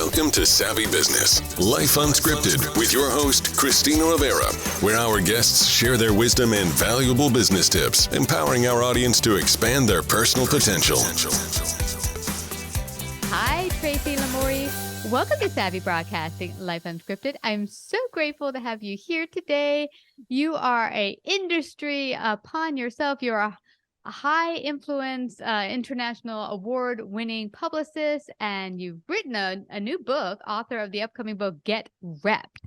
Welcome to Savvy Business, Life Unscripted, with your host, Christina Rivera, where our guests share their wisdom and valuable business tips, empowering our audience to expand their personal potential. Hi, Tracy Lamourie. Welcome to Savvy Broadcasting, Life Unscripted. I'm so grateful to have you here today. You are an industry upon yourself. You're a high influence, international award-winning publicist, and you've written a new book, author of the upcoming book, Get Repped.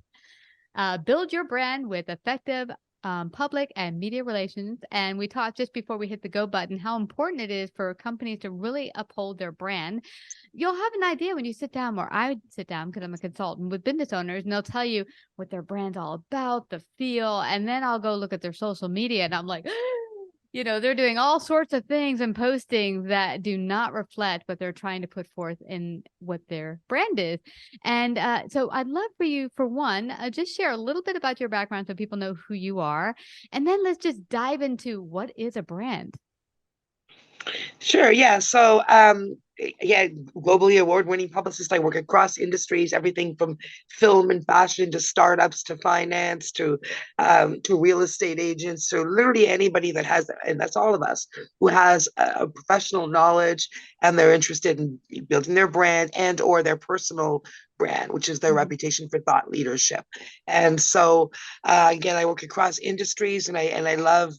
Build your brand with effective public and media relations. And we talked just before we hit the go button how important it is for companies to really uphold their brand. You'll have an idea when you sit down, or I sit down because I'm a consultant with business owners, and they'll tell you what their brand's all about, the feel, and then I'll go look at their social media and I'm like, you know, they're doing all sorts of things and posting that do not reflect what they're trying to put forth in what their brand is. And so I'd love for you, for one, just share a little bit about your background so people know who you are. And then let's just dive into what is a brand. Sure. Yeah. So, globally award-winning publicist. I work across industries, everything from film and fashion to startups to finance to real estate agents, to literally anybody that has, and that's all of us, who has a professional knowledge and they're interested in building their brand and or their personal brand, which is their reputation for thought leadership. And so, again, I work across industries, and I love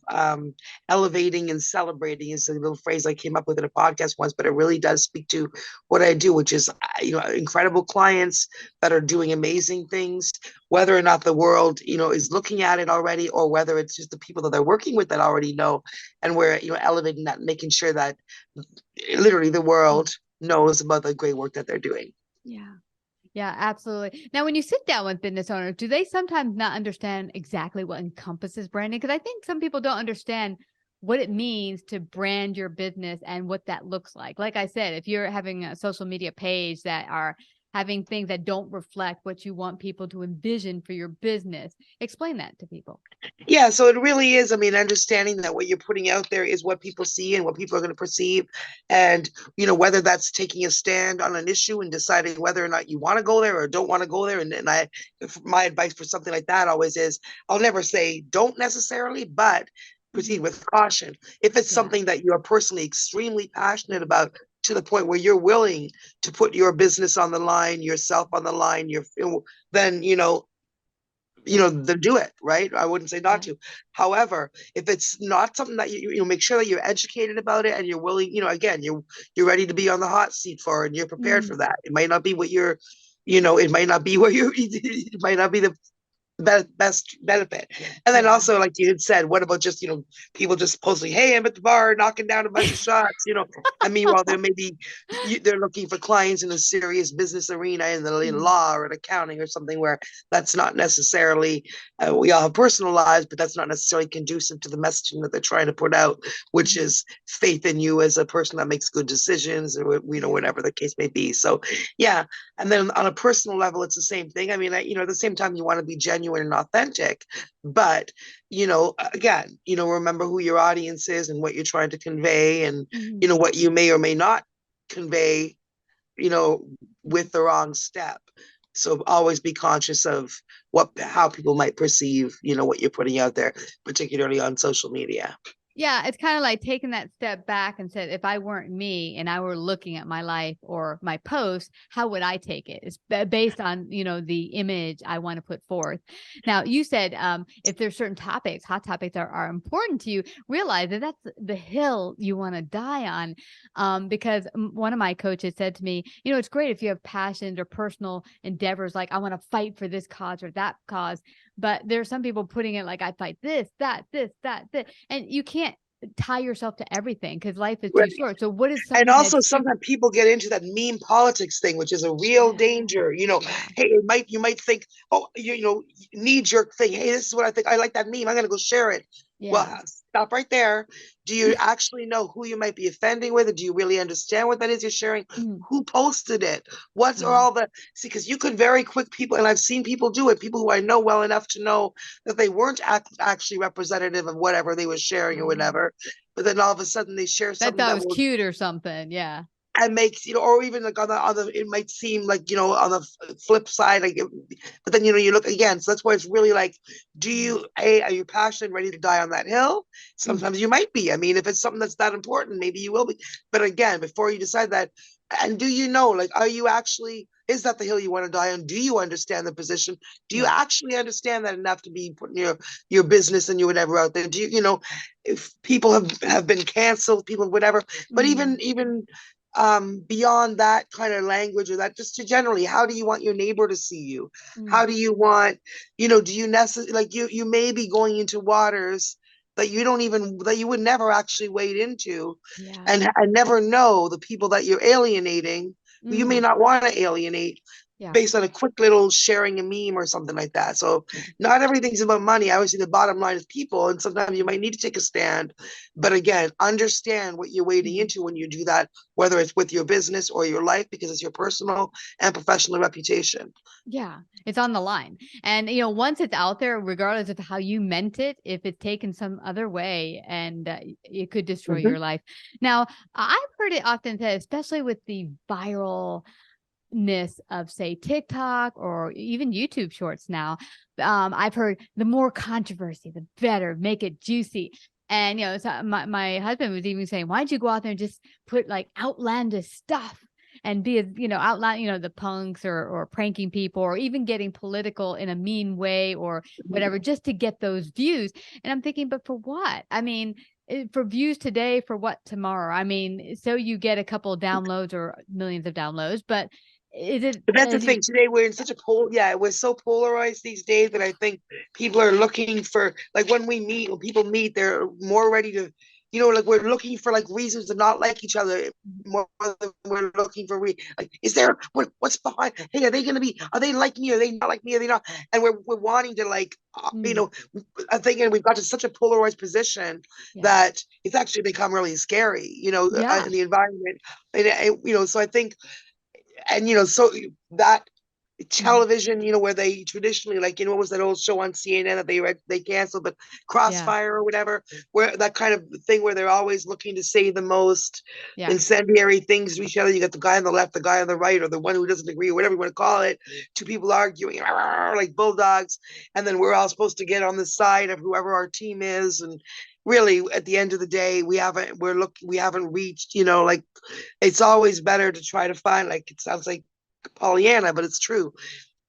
elevating and celebrating is a little phrase I came up with in a podcast once, but it really does speak to what I do, which is, incredible clients that are doing amazing things, whether or not the world, is looking at it already, or whether it's just the people that they're working with that already know, and we're, elevating that, making sure that literally the world knows about the great work that they're doing. Yeah. Yeah, absolutely. Now, when you sit down with business owners, do they sometimes not understand exactly what encompasses branding? Because I think some people don't understand what it means to brand your business and what that looks like. Like I said, if you're having a social media page that are having things that don't reflect what you want people to envision for your business, explain that to people. Yeah, so it really is, understanding that what you're putting out there is what people see and what people are going to perceive. And, whether that's taking a stand on an issue and deciding whether or not you want to go there or don't want to go there. And my advice for something like that always is, I'll never say don't necessarily, but proceed with caution. If it's something that you are personally extremely passionate about, to the point where you're willing to put your business on the line, yourself on the line, then do it, right? I wouldn't say not to. However, if it's not something that you make sure that you're educated about it and you're willing, again, you're ready to be on the hot seat for it and you're prepared for that. It might not be what you're, it might not be where it might not be the best benefit. And then also, like you had said, what about just, people just posting, hey, I'm at the bar knocking down a bunch of shots, meanwhile, they're looking for clients in a serious business arena in the law or in accounting or something where that's not necessarily, we all have personal lives, but that's not necessarily conducive to the messaging that they're trying to put out, which is faith in you as a person that makes good decisions, or, whatever the case may be. So, yeah. And then on a personal level, it's the same thing. At the same time, you want to be genuine and authentic, but again, remember who your audience is and what you're trying to convey, and what you may or may not convey, with the wrong step. So always be conscious of how people might perceive, what you're putting out there, particularly on social media. Yeah, it's kind of like taking that step back and said, if I weren't me and I were looking at my life or my post, how would I take it? It's based on, the image I want to put forth. Now, you said if there's certain topics, hot topics are important to you, realize that that's the hill you want to die on. Because one of my coaches said to me, it's great if you have passions or personal endeavors, like I want to fight for this cause or that cause. But there's some people putting it like I fight this, that, and you can't tie yourself to everything because life is too short. So what is something? And also sometimes people get into that meme politics thing, which is a real danger. Hey, you might think, oh, knee jerk thing. Hey, this is what I think. I like that meme. I'm gonna go share it. Yeah. Well, stop right there. Do you actually know who you might be offending with? Or do you really understand what that is you're sharing? Who posted it? What are all because you could very quick people, and I've seen people do it, people who I know well enough to know that they weren't actually representative of whatever they were sharing or whatever. But then all of a sudden they share something that was cute or something. Yeah. and makes, or even like on the it might seem like, on the flip side, like, but then, you look again. So that's why it's really like, are you passionate and ready to die on that hill? Sometimes you might be. I mean, if it's something that's that important, maybe you will be. But again, before you decide that, and do you know, like, are you actually, is that the hill you want to die on? Do you understand the position? Do you actually understand that enough to be putting your business and your whatever out there? Do if people have been canceled, people, whatever, but even beyond that kind of language, or that, just to generally, how do you want your neighbor to see you? How do you want, do you necessarily, like, you may be going into waters that you would never actually wade into, and never know the people that you're alienating, who you may not want to alienate based on a quick little sharing a meme or something like that. So not everything's about money. I always say the bottom line is people, and sometimes you might need to take a stand. But again, understand what you're wading into when you do that, whether it's with your business or your life, because it's your personal and professional reputation. Yeah, it's on the line. And, once it's out there, regardless of how you meant it, if it's taken some other way, and it could destroy your life. Now, I've heard it often said, especially with the viralness of, say, TikTok or even YouTube shorts now, I've heard the more controversy, the better, make it juicy. And, so my husband was even saying, why'd you go out there and just put like outlandish stuff and be, outline, the punks or pranking people, or even getting political in a mean way or whatever, just to get those views. And I'm thinking, but for what? I mean, for views today, for what tomorrow? I mean, so you get a couple of downloads or millions of downloads, but but that's the thing. Today we're in such a we're so polarized these days that I think people are looking for, like, when people meet, they're more ready to, like, we're looking for like reasons to not like each other more than we're looking for like, is there what's behind? Hey, are they like me? Are they not like me? Are they not? And we're wanting to, like, I'm thinking we've got to such a polarized position that it's actually become really scary, in the environment. And so I think, and so that television, where they traditionally, like, what was that old show on CNN that they canceled, but Crossfire or whatever, where that kind of thing where they're always looking to say the most incendiary things to each other. You got the guy on the left, the guy on the right, or the one who doesn't agree, or whatever you want to call it. Two people arguing like bulldogs, and then we're all supposed to get on the side of whoever our team is. And really, at the end of the day, we haven't reached, like, it's always better to try to find, like, it sounds like Pollyanna, but it's true.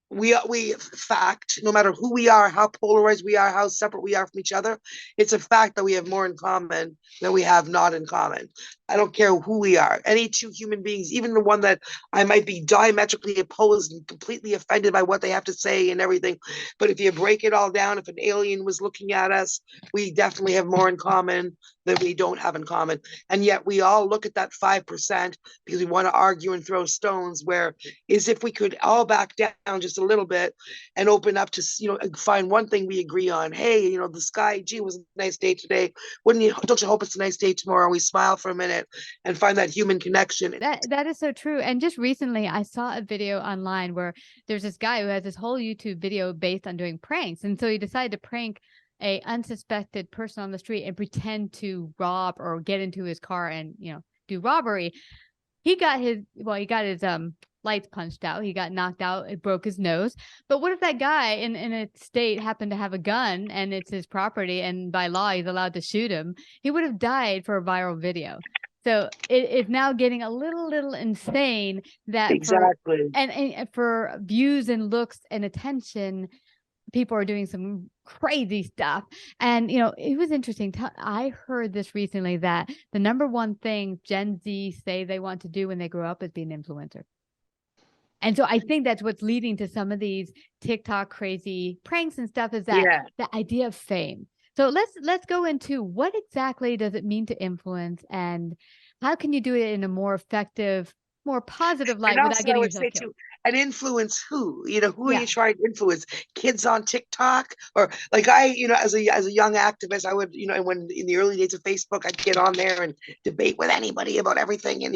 We fact, no matter who we are, how polarized we are, how separate we are from each other, it's a fact that we have more in common than we have not in common. I don't care who we are. Any two human beings, even the one that I might be diametrically opposed and completely offended by what they have to say and everything. But if you break it all down, if an alien was looking at us, we definitely have more in common than we don't have in common. And yet we all look at that 5% because we want to argue and throw stones, where is if we could all back down just a little bit and open up to, find one thing we agree on. Hey, the sky, gee, was a nice day today. Don't you hope it's a nice day tomorrow? We smile for a minute and find that human connection. That is so true. And just recently I saw a video online where there's this guy who has this whole YouTube video based on doing pranks. And so he decided to prank a unsuspected person on the street and pretend to rob or get into his car and, do robbery. He got his lights punched out. He got knocked out. It broke his nose. But what if that guy in a state happened to have a gun and it's his property, and by law he's allowed to shoot him? He would have died for a viral video. So it's now getting a little insane that for views and looks and attention, people are doing some crazy stuff. And, it was interesting. I heard this recently, that the number one thing Gen Z say they want to do when they grow up is be an influencer. And so I think that's what's leading to some of these TikTok crazy pranks and stuff, is that the idea of fame. So let's go into what exactly does it mean to influence, and how can you do it in a more effective, more positive light without getting yourself killed? And influence who? Who are you trying to influence? Kids on TikTok? Or like I, as a young activist, I would, when in the early days of Facebook, I'd get on there and debate with anybody about everything. And,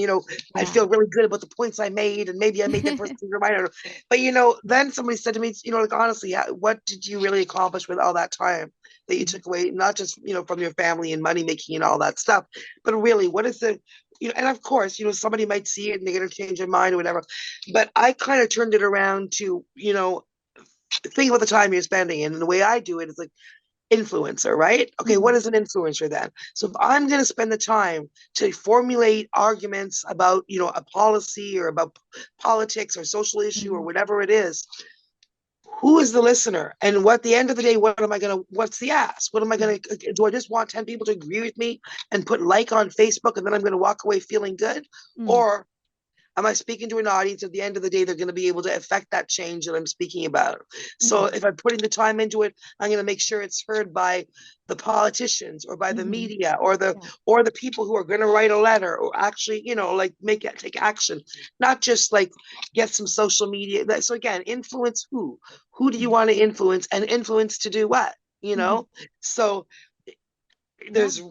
I'd feel really good about the points I made, and maybe I made that person reminder. But, then somebody said to me, like, honestly, what did you really accomplish with all that time that you took away, not just, from your family and money making and all that stuff, but really, what is and of course, somebody might see it and they're going to change their mind or whatever. But I kind of turned it around to, think about the time you're spending. And the way I do it is like influencer, right? Okay, what is an influencer then? So if I'm going to spend the time to formulate arguments about, a policy or about politics or social issue or whatever it is, who is the listener? And what, at the end of the day, what's the ask? Do I just want 10 people to agree with me and put like on Facebook and then I'm going to walk away feeling good? Or am I speaking to an audience? At the end of the day, they're going to be able to affect that change that I'm speaking about. So if I'm putting the time into it, I'm going to make sure it's heard by the politicians or by the media or the people who are going to write a letter or actually, take action, not just like get some social media. So again, influence who? Who do you want to influence, and influence to do what? So there's,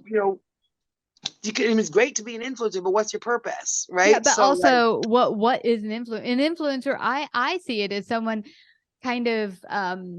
it's great to be an influencer, but what's your purpose, right? Yeah, but also, what is an influencer? An influencer, I see it as someone kind of all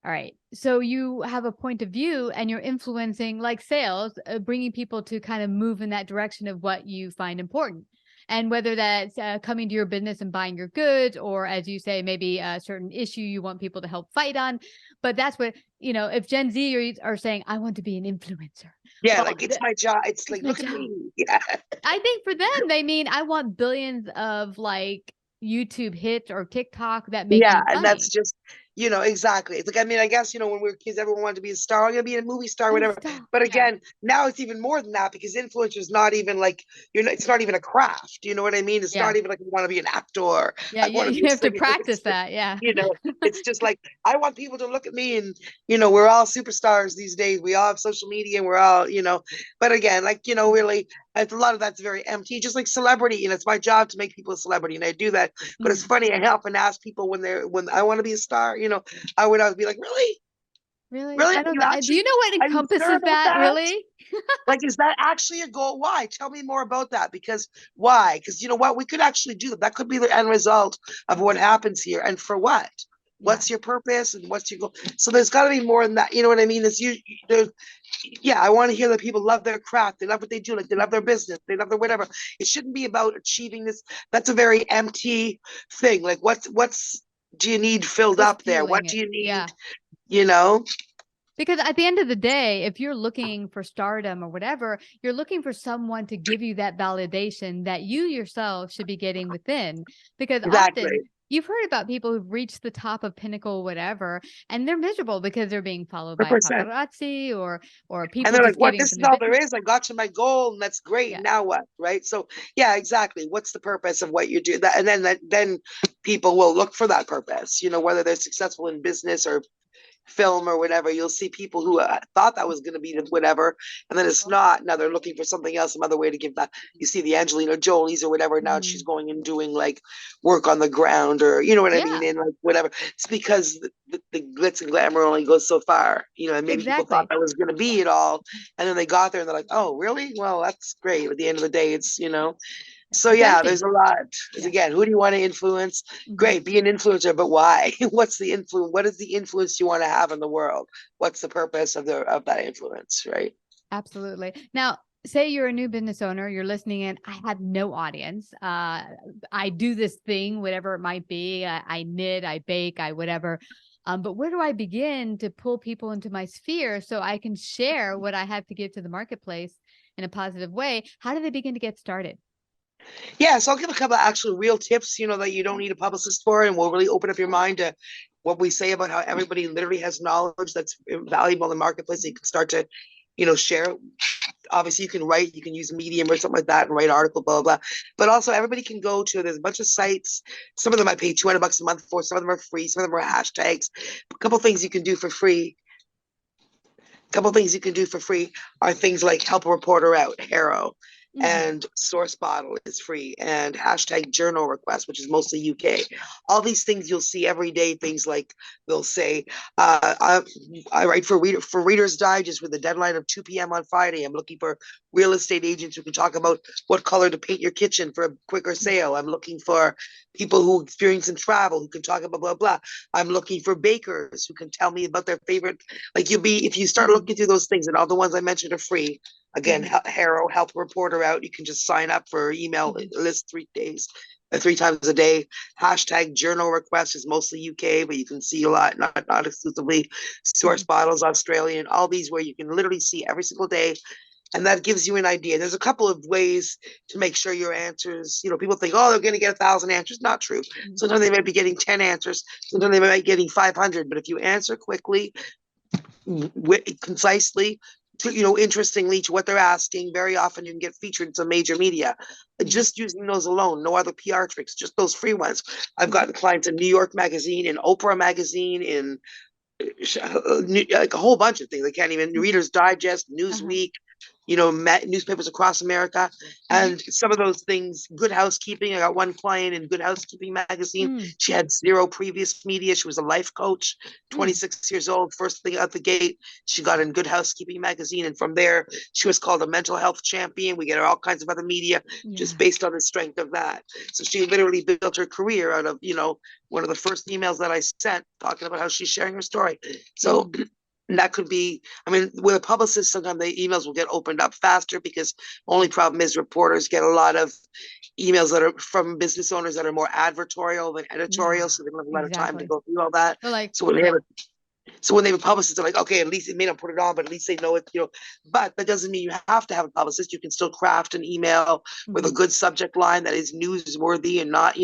right. So you have a point of view and you're influencing, like sales, bringing people to kind of move in that direction of what you find important. And whether that's coming to your business and buying your goods, or as you say, maybe a certain issue you want people to help fight on. But that's what, if Gen Z are saying, I want to be an influencer. Yeah, well, like it's my job. It's like, look at me. Yeah. I think for them, they mean, I want billions of like YouTube hits or TikTok that make me money. And that's just, exactly. It's like, I guess, when we were kids, everyone wanted to be a star. I'm going to be a movie star, whatever. But again, now it's even more than that, because influencer is not even like, it's not even a craft. You know what I mean? It's not even like you want to be an actor. Yeah, you have to practice that. Yeah. It's just like, I want people to look at me and, we're all superstars these days. We all have social media and we're all, but again, like, really, a lot of that's very empty, just like celebrity. It's my job to make people a celebrity, and I do that. But it's funny, I often ask people when I want to be a star, I would always be like, really? I don't know. Do you know what encompasses that? Really? Like, is that actually a goal? Why? Tell me more about that. Because why? Because you know what? We could actually do that. That could be the end result of what happens here. And for what? What's your purpose and what's your goal? So there's got to be more than that. You know what I mean? I want to hear that people love their craft. They love what they do. Like, they love their business. They love their whatever. It shouldn't be about achieving this. That's a very empty thing. Like, what's do you need filled up there? What do you need? Because at the end of the day, if you're looking for stardom or whatever, you're looking for someone to give you that validation that you yourself should be getting within. Because often you've heard about people who've reached the top of pinnacle, whatever, and they're miserable because they're being followed by paparazzi or people. And they're like, "What? This is all there is. I got to my goal, and that's great. Yeah. Now what?" Right? So, yeah, exactly. What's the purpose of what you do? And then people will look for that purpose. Whether they're successful in business or film or whatever, you'll see people who thought that was going to be whatever, and then it's not. Now they're looking for something else, some other way to give that. You see the Angelina Jolies or whatever, now she's going and doing like work on the ground, or I mean, and like whatever. It's because the glitz and glamour only goes so far, and maybe people thought that was going to be it all, and then they got there and they're like, oh really? Well, that's great. At the end of the day, it's so there's a lot. Again, who do you want to influence? Great, be an influencer, but why? What's the influence? What is the influence you want to have in the world? What's the purpose of that influence, right? Absolutely. Now, say you're a new business owner, you're listening in. I have no audience. I do this thing, whatever it might be. I knit, I bake, I whatever. But where do I begin to pull people into my sphere so I can share what I have to give to the marketplace in a positive way? How do they begin to get started? Yeah, so I'll give a couple of actual real tips, that you don't need a publicist for, and will really open up your mind to what we say about how everybody literally has knowledge that's valuable in the marketplace. So you can start to, share. Obviously, you can write, you can use Medium or something like that and write article, blah, blah, blah. But also everybody can go to, there's a bunch of sites. Some of them I pay $200 a month for, some of them are free, some of them are hashtags. A couple of things you can do for free. Are things like Help a Reporter Out, Harrow. And Source Bottle is free, and hashtag journal request, which is mostly UK. All these things you'll see every day. Things like they'll say, I write for Reader's Digest with a deadline of 2 p.m. on Friday. I'm looking for real estate agents who can talk about what color to paint your kitchen for a quicker sale. I'm looking for people who experience in travel who can talk about blah, blah. I'm looking for bakers who can tell me about their favorite. Like if you start looking through those things, and all the ones I mentioned are free. Again, Harrow Health Reporter out. You can just sign up for email list 3 times a day. Hashtag journal request is mostly UK, but you can see a lot, not exclusively. Source Bottles Australian, all these where you can literally see every single day. And that gives you an idea. There's a couple of ways to make sure your answers, people think, oh, they're going to get 1,000 answers. Not true. Sometimes they might be getting 10 answers. Sometimes they might be getting 500. But if you answer quickly, concisely, interestingly to what they're asking, very often you can get featured in some major media. Just using those alone, no other PR tricks, just those free ones. I've gotten clients in New York Magazine, in Oprah Magazine, in like a whole bunch of things. I can't even, Reader's Digest, Newsweek, newspapers across America. And some of those things, Good Housekeeping. I got one client in Good Housekeeping magazine. She had 0 previous media. She was a life coach, 26 years old. First thing out the gate, she got in Good Housekeeping magazine. And from there, she was called a mental health champion. We get her all kinds of other media just based on the strength of that. So she literally built her career out of, one of the first emails that I sent talking about how she's sharing her story. So and that could be, with a publicist, sometimes the emails will get opened up faster because only problem is reporters get a lot of emails that are from business owners that are more advertorial than editorial. So they don't have a lot of time to go through all that. So when they have a publicist, they're like, okay, at least it may not put it on, but at least they know it, But that doesn't mean you have to have a publicist. You can still craft an email with a good subject line that is newsworthy and not,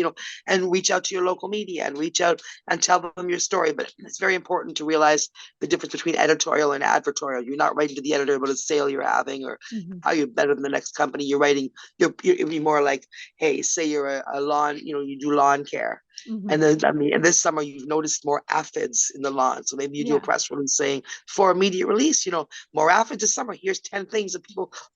and reach out to your local media and reach out and tell them your story. But it's very important to realize the difference between editorial and advertorial. You're not writing to the editor about a sale you're having or how you're better than the next company. You're writing, it'd be more like, hey, say you're a lawn, you do lawn care. And then, and this summer you've noticed more aphids in the lawn. So maybe you do a press release saying for immediate release, more aphids this summer. Here's 10 things that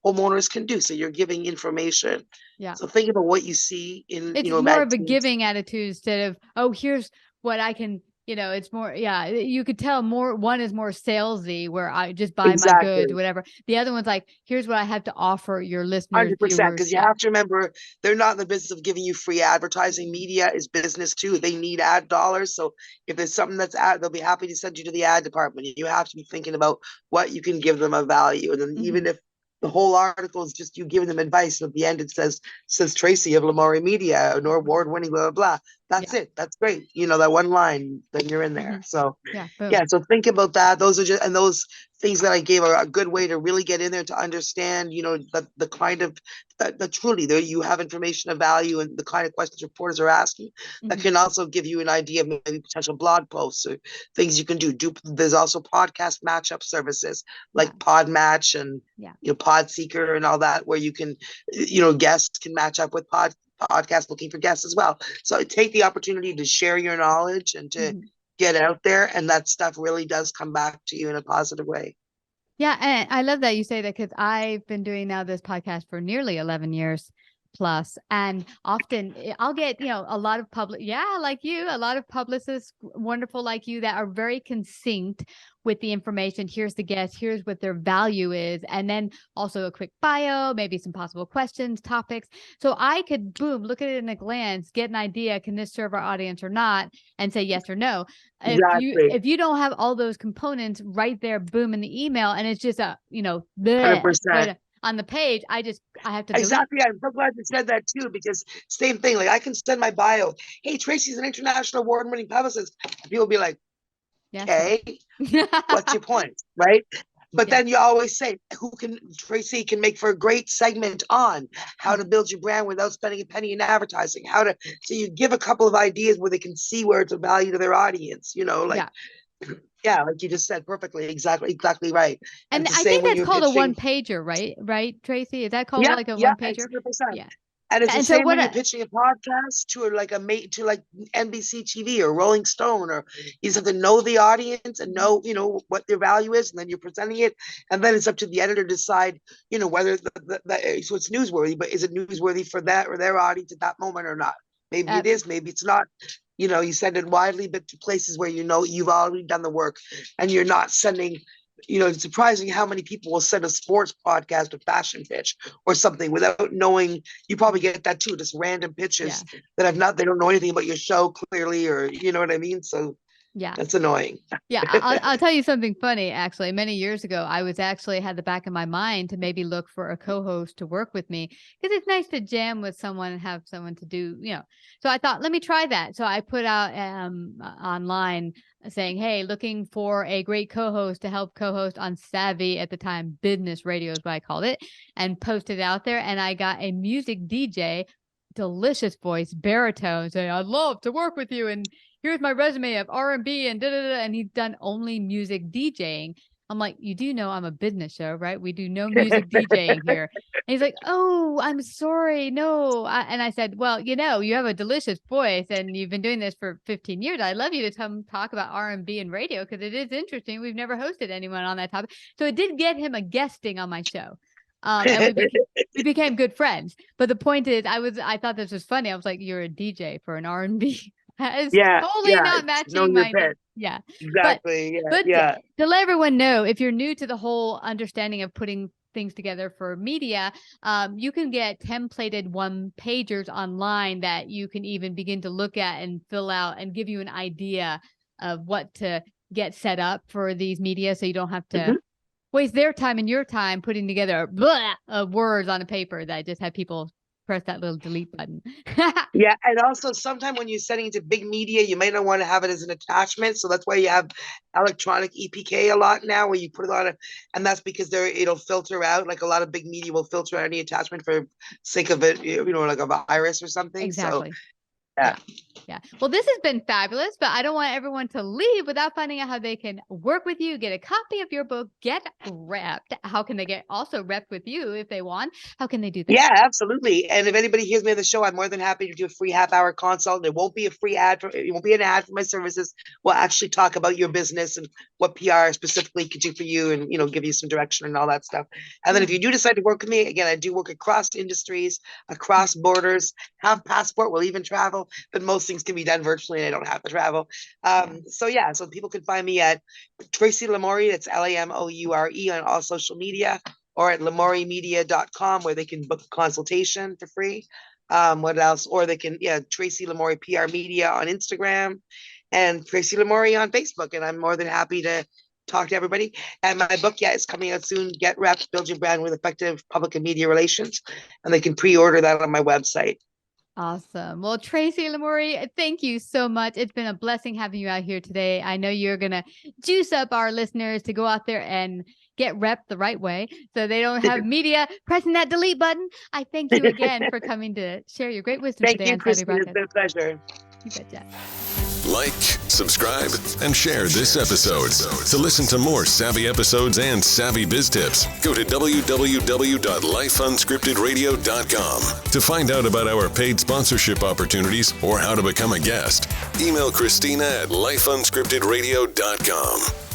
homeowners can do. So you're giving information. Yeah. So think about what you see in, it's more of a giving attitude instead of, oh, here's what I can, it's more, you could tell one is more salesy where I just buy my goods, whatever. The other one's like, here's what I have to offer your listeners. 100%, because you have to remember, they're not in the business of giving you free advertising. Media is business too. They need ad dollars. So if there's something that's they'll be happy to send you to the ad department. You have to be thinking about what you can give them of value. And then even if the whole article is just you giving them advice, and at the end it says Tracy of Lamourie Media, an award-winning blah, blah, blah. That's it. That's great. That one line, then you're in there. So so think about that. Those are just, and those things that I gave are a good way to really get in there to understand, the kind of, that truly there you have information of value and the kind of questions reporters are asking that can also give you an idea of maybe potential blog posts or things you can do. There's also podcast matchup services like Podmatch and, Podseeker and all that, where you can, guests can match up with podcasts looking for guests as well. So take the opportunity to share your knowledge and to get out there, and that stuff really does come back to you in a positive way. Yeah, and I love that you say that because I've been doing now this podcast for nearly 11 years plus, and often I'll get a lot of a lot of publicists, wonderful like you, that are very succinct with the information. Here's the guest, here's what their value is, and then also a quick bio, maybe some possible questions, topics. So I could look at it in a glance, get an idea, can this serve our audience or not, and say yes or no. If you don't have all those components right there, boom, in the email, and it's just 100%. On the page, I have to delete. Exactly. I'm so glad you said that too, because same thing. Like I can send my bio. Hey, Tracy's an international award-winning publicist. People will be like, okay, what's your point, right? But then you always say, Tracy can make for a great segment on how to build your brand without spending a penny in advertising. So you give a couple of ideas where they can see where it's a value to their audience. Yeah, like you just said perfectly, exactly right. And I think that's called a one-pager, right, Tracy? Is that called like a one-pager? 100%. Yeah. And it's the same when you're pitching a podcast to like NBC TV or Rolling Stone, or you just have to know the audience and know, what their value is, and then you're presenting it, and then it's up to the editor to decide, whether so it's newsworthy, but is it newsworthy for that or their audience at that moment or not? Maybe it is, maybe it's not. You send it widely, but to places where you've already done the work, and you're not sending. It's surprising how many people will send a sports podcast a fashion pitch or something without knowing. You probably get that too, just random pitches that they don't know anything about your show clearly, or you know what I mean. So Yeah. That's annoying. Yeah. I'll tell you something funny, actually. Many years ago, I was actually had the back of my mind to maybe look for a co-host to work with me, because it's nice to jam with someone and have someone to do, So I thought, let me try that. So I put out online saying, hey, looking for a great co-host to help co-host on Savvy, at the time, business radio is what I called it, and posted it out there. And I got a music DJ, delicious voice, baritone, saying, I'd love to work with you. And here's my resume of R&B and da-da-da. And he's done only music DJing. I'm like, you do know I'm a business show, right? We do no music DJing here. And he's like, oh, I'm sorry. No. And I said, well, you have a delicious voice and you've been doing this for 15 years. I'd love you to come talk about R&B and radio, because it is interesting. We've never hosted anyone on that topic. So it did get him a guesting on my show. And we became good friends. But the point is, I thought this was funny. I was like, you're a DJ for an R&B. That is totally not matching my pitch. Yeah, exactly. But to let everyone know, if you're new to the whole understanding of putting things together for media, you can get templated one-pagers online that you can even begin to look at and fill out and give you an idea of what to get set up for these media, so you don't have to waste their time and your time putting together words on a paper that just have people press that little delete button. Yeah, and also sometimes when you're sending it to big media, you may not want to have it as an attachment. So that's why you have electronic EPK a lot now, where you put it on it, and that's because it'll filter out. Like a lot of big media will filter out any attachment for sake of it, like a virus or something. Exactly. So, yeah. Well, this has been fabulous, but I don't want everyone to leave without finding out how they can work with you, get a copy of your book, get repped. How can they get also repped with you if they want? How can they do that? Yeah, absolutely. And if anybody hears me on the show, I'm more than happy to do a free half-hour consult. It won't be a free ad. It won't be an ad for my services. We'll actually talk about your business and what PR specifically could do for you, and give you some direction and all that stuff. And then if you do decide to work with me, again, I do work across industries, across borders, have passport, will even travel, but most things can be done virtually and I don't have to travel. So people can find me at Tracy Lamourie, that's Lamoure on all social media, or at lamouriemedia.com, where they can book a consultation for free. What else? Or they can, Tracy Lamourie PR Media on Instagram, and Tracy Lamourie on Facebook. And I'm more than happy to talk to everybody. And my book, is coming out soon. Get Reps, Build Your Brand with Effective Public and Media Relations. And they can pre-order that on my website. Awesome. Well, Tracy Lamourie, thank you so much. It's been a blessing having you out here today. I know you're going to juice up our listeners to go out there and get repped the right way, so they don't have media pressing that delete button. I thank you again for coming to share your great wisdom today. Thank you, Christine. It's been a pleasure. You betcha. Like, subscribe, and share this episode. To listen to more savvy episodes and savvy biz tips, go to www.lifeunscriptedradio.com. To find out about our paid sponsorship opportunities or how to become a guest, email Christina at lifeunscriptedradio.com.